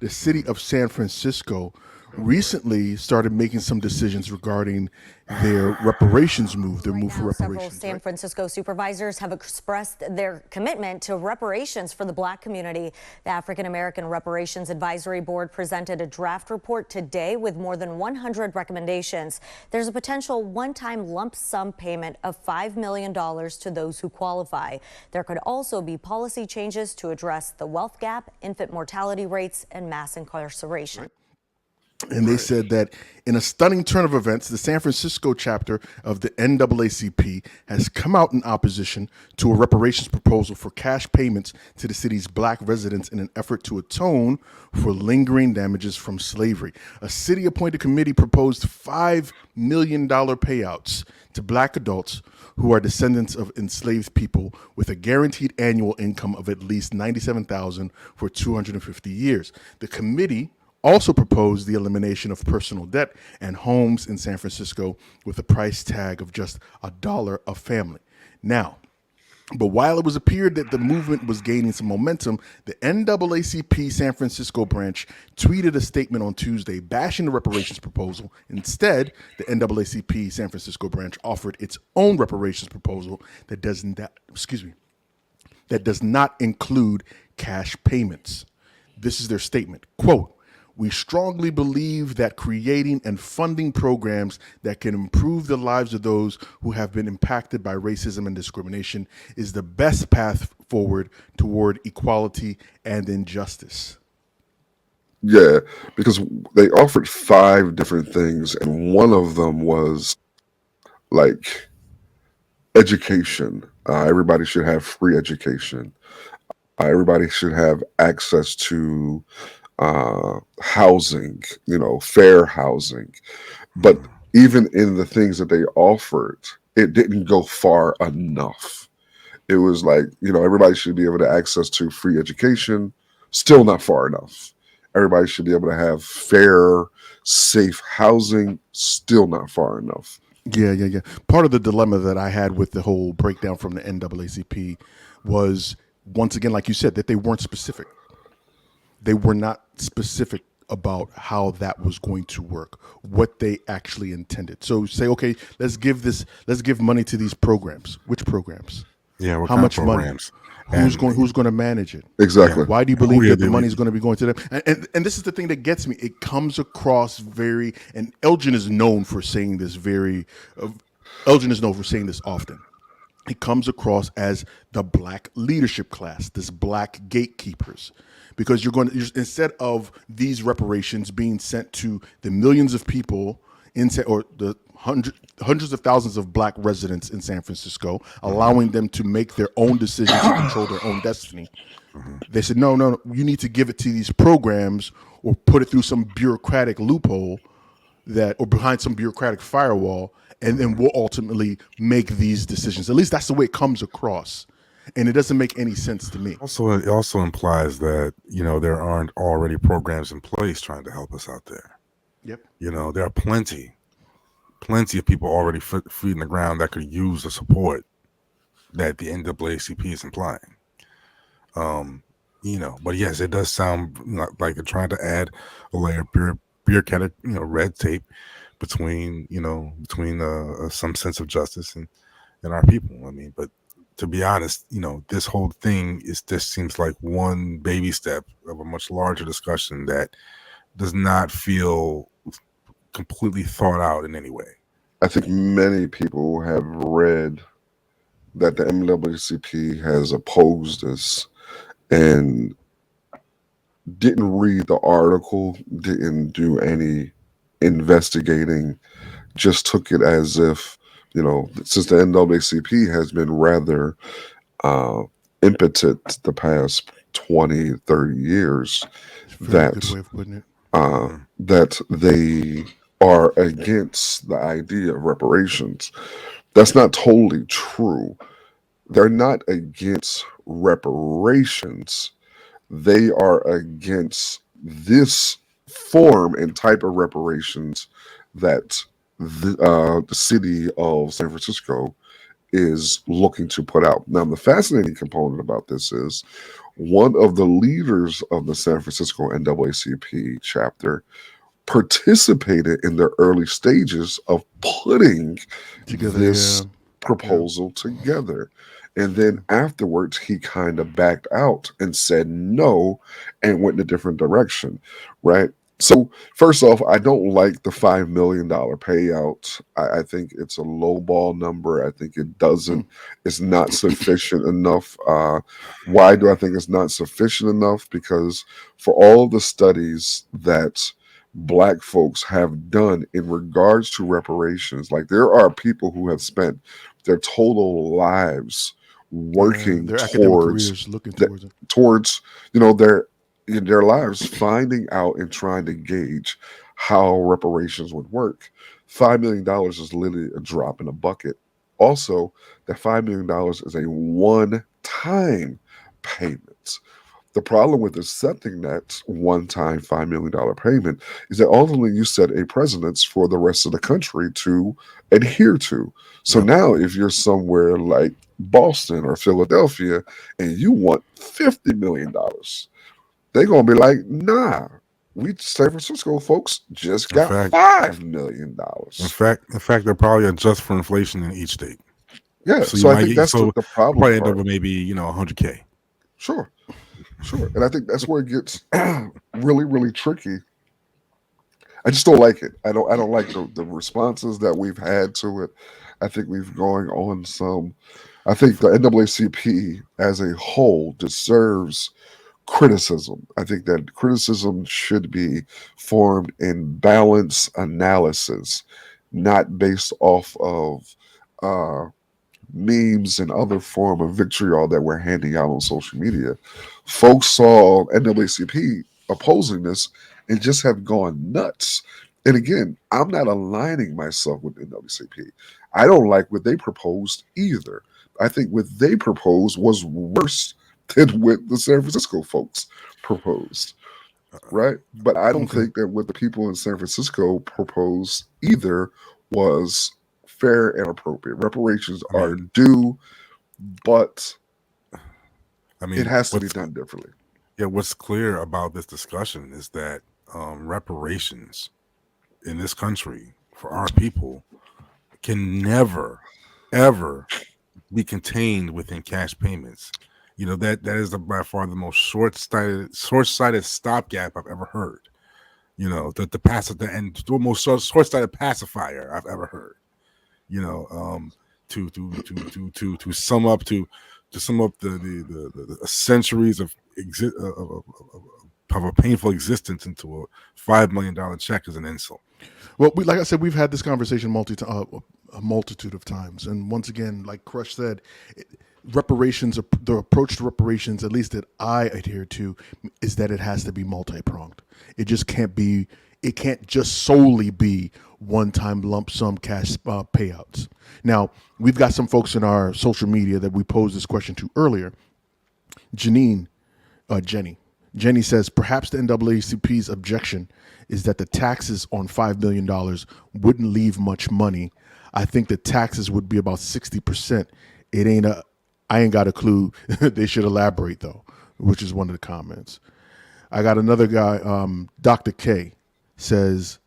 the city of San Francisco recently started making some decisions regarding their reparations move, their Right move for now, several reparations, San right? Francisco supervisors have expressed their commitment to reparations for the Black community. The African American Reparations Advisory Board presented a draft report today with more than 100 recommendations. There's a potential one-time lump sum payment of $5 million to those who qualify. There could also be policy changes to address the wealth gap, infant mortality rates, and mass incarceration. Right. And they said that in a stunning turn of events, the San Francisco chapter of the NAACP has come out in opposition to a reparations proposal for cash payments to the city's black residents in an effort to atone for lingering damages from slavery. A city-appointed committee proposed $5 million payouts to black adults who are descendants of enslaved people with a guaranteed annual income of at least $97,000 for 250 years. The committee also proposed the elimination of personal debt and homes in San Francisco with a price tag of just $1 a family. Now, but while it was appeared that the movement was gaining some momentum, the NAACP San Francisco branch tweeted a statement on Tuesday bashing the reparations proposal. Instead, the NAACP San Francisco branch offered its own reparations proposal that does not include cash payments. This is their statement. Quote, "We strongly believe that creating and funding programs that can improve the lives of those who have been impacted by racism and discrimination is the best path forward toward equality and injustice." Yeah, because they offered 5 different things, and one of them was like education. Everybody should have free education. Everybody should have access to housing, fair housing. But even in the things that they offered, it didn't go far enough. It was like, everybody should be able to access to free education, still not far enough. Everybody should be able to have fair, safe housing, still not far enough. Yeah. Part of the dilemma that I had with the whole breakdown from the NAACP was, once again, like you said, that they weren't specific. They were not specific about how that was going to work, what they actually intended. So say, okay, let's give money to these programs. Which programs? Yeah, what How kind much of programs? money? Who's going to manage it? Exactly. Why do you Who believe are that the they money is leaving? going to be going to them? And this is the thing that gets me. It comes across and Elgin is known for saying this Elgin is known for saying this often. It comes across as the black leadership class, this black gatekeepers, because instead of these reparations being sent to the millions of people or the hundreds of thousands of black residents in San Francisco, allowing them to make their own decisions and control their own destiny. They said, no, you need to give it to these programs or put it through some bureaucratic loophole or behind some bureaucratic firewall, and then we'll ultimately make these decisions. At least that's the way it comes across. And it doesn't make any sense to me. Also, it also implies that, there aren't already programs in place trying to help us out there. Yep. There are plenty of people already feet in the ground that could use the support that the NAACP is implying. But yes, it does sound like they're trying to add a layer of bureaucratic, red tape between some sense of justice and our people. I mean, but to be honest, this whole thing just seems like one baby step of a much larger discussion that does not feel completely thought out in any way. I think many people have read that the NAACP has opposed this and didn't read the article, didn't do any investigating, just took it as if, since the NAACP has been rather impotent the past 20, 30 years, Very good way of putting it. that they are against the idea of reparations. That's not totally true. They're not against reparations. They are against this form and type of reparations that the city of San Francisco is looking to put out. Now, the fascinating component about this is one of the leaders of the San Francisco NAACP chapter participated in the early stages of putting Together, this yeah. proposal together. And then afterwards, he kind of backed out and said no and went in a different direction, right? So, first off, I don't like the $5 million payout. I think it's a lowball number. I think it's not sufficient enough. Why do I think it's not sufficient enough? Because for all the studies that Black folks have done in regards to reparations, like there are people who have spent their total lives working Their academic towards careers looking the, towards it. towards you know their in their lives finding out and trying to gauge how reparations would work. $5 million is literally a drop in a bucket. Also, that $5 million is a one-time payment. The problem with accepting that one-time $5 million payment is that ultimately you set a precedence for the rest of the country to adhere to. So Yep. now if you're somewhere like Boston or Philadelphia and you want $50 million, they're gonna be like, nah, we San Francisco folks just In got fact, $5 million. in fact, they'll probably adjust for inflation in each state. Yeah, So you so I might think get that's so the problem probably end up part. with maybe 100K. Sure, sure. And I think that's where it gets really, really tricky. I just don't like it. I don't like the responses that we've had to it. I think we've going on some. I think the NAACP as a whole deserves criticism. I think that criticism should be formed in balanced analysis, not based off of uh, memes and other form of vitriol that we're handing out on social media. Folks saw NAACP opposing this and just have gone nuts. And again, I'm not aligning myself with NAACP. I don't like what they proposed either. I think what they proposed was worse than what the San Francisco folks proposed, right? But I don't Okay. think that what the people in San Francisco proposed either was fair and appropriate. Reparations I are mean, due, but I it mean, has to be done differently. what's clear about this discussion is that reparations in this country for our people can never, ever be contained within cash payments. That is by far the most short-sighted stopgap I've ever heard. The most short-sighted pacifier I've ever heard. To sum up the centuries of a painful existence into a $5 million check as an insult. Well, like I said, we've had this conversation a multitude of times, and once again, like Crush said, reparations, the approach to reparations, at least that I adhere to, is that it has to be multi-pronged. It just can't be. It can't just solely be one-time lump sum cash payouts. Now, we've got some folks in our social media that we posed this question to earlier. Jenny says perhaps the NAACP's objection is that the taxes on $5 million wouldn't leave much money. I think the taxes would be about 60%. I ain't got a clue. They should elaborate though, which is one of the comments. I got another guy, Dr. K, says,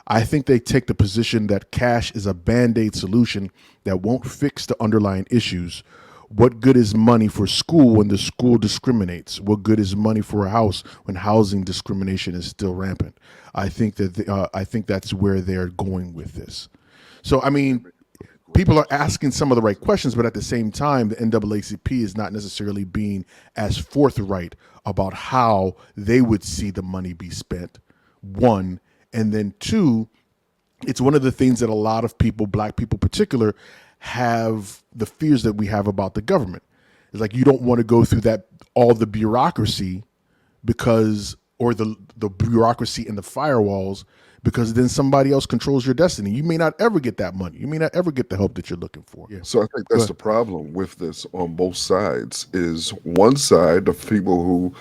I think they take the position that cash is a Band-Aid solution that won't fix the underlying issues. What good is money for school when the school discriminates? What good is money for a house when housing discrimination is still rampant? I think that's where they're going with this. So, I mean, people are asking some of the right questions, but at the same time, the NAACP is not necessarily being as forthright about how they would see the money be spent. One, and then two, it's one of the things that a lot of people, Black people in particular, have the fears that we have about the government. It's like you don't want to go through all the bureaucracy or the bureaucracy and the firewalls, because then somebody else controls your destiny. You may not ever get that money. You may not ever get the help that you're looking for. Yeah. So I think that's the problem with this on both sides. Is one side, the people who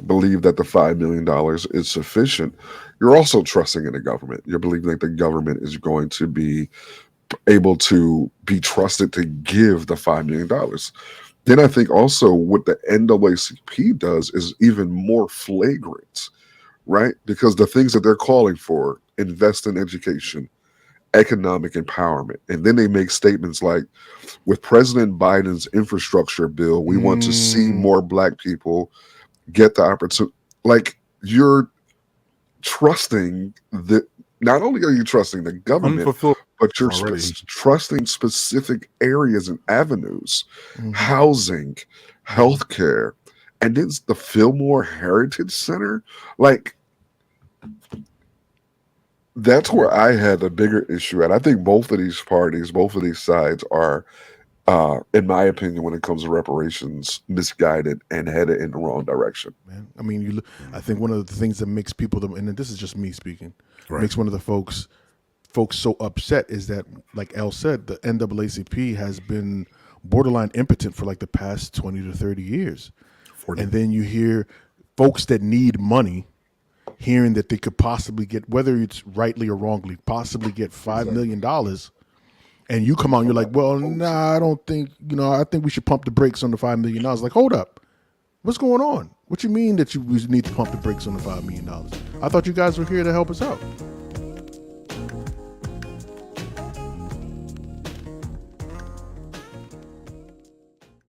believe that the $5 million is sufficient, you're also trusting in the government. You're believing that the government is going to be able to be trusted to give the $5 million. Then I think also what the NAACP does is even more flagrant, right? Because the things that they're calling for, invest in education, economic empowerment. And then they make statements like, with President Biden's infrastructure bill, we want to see more Black people get the opportunity. Like, you're trusting the, not only are you trusting the government, Unfulfilled but you're already. trusting specific areas and avenues, housing, healthcare, and then the Fillmore Heritage Center. Like, that's where I had a bigger issue at. I think both of these parties, both of these sides are, in my opinion, when it comes to reparations, misguided and headed in the wrong direction. Man, I mean, I think one of the things that makes people, and this is just me speaking, Right. makes one of the folks so upset is that, like El said, the NAACP has been borderline impotent for like the past 20 to 30 years. 40. And then you hear folks that need money hearing that they could possibly get, whether it's rightly or wrongly, possibly get $5 million. And you come out and you're like, well, nah, I don't think, I think we should pump the brakes on the $5 million. Like, hold up. What's going on? What you mean that we need to pump the brakes on the $5 million? I thought you guys were here to help us out.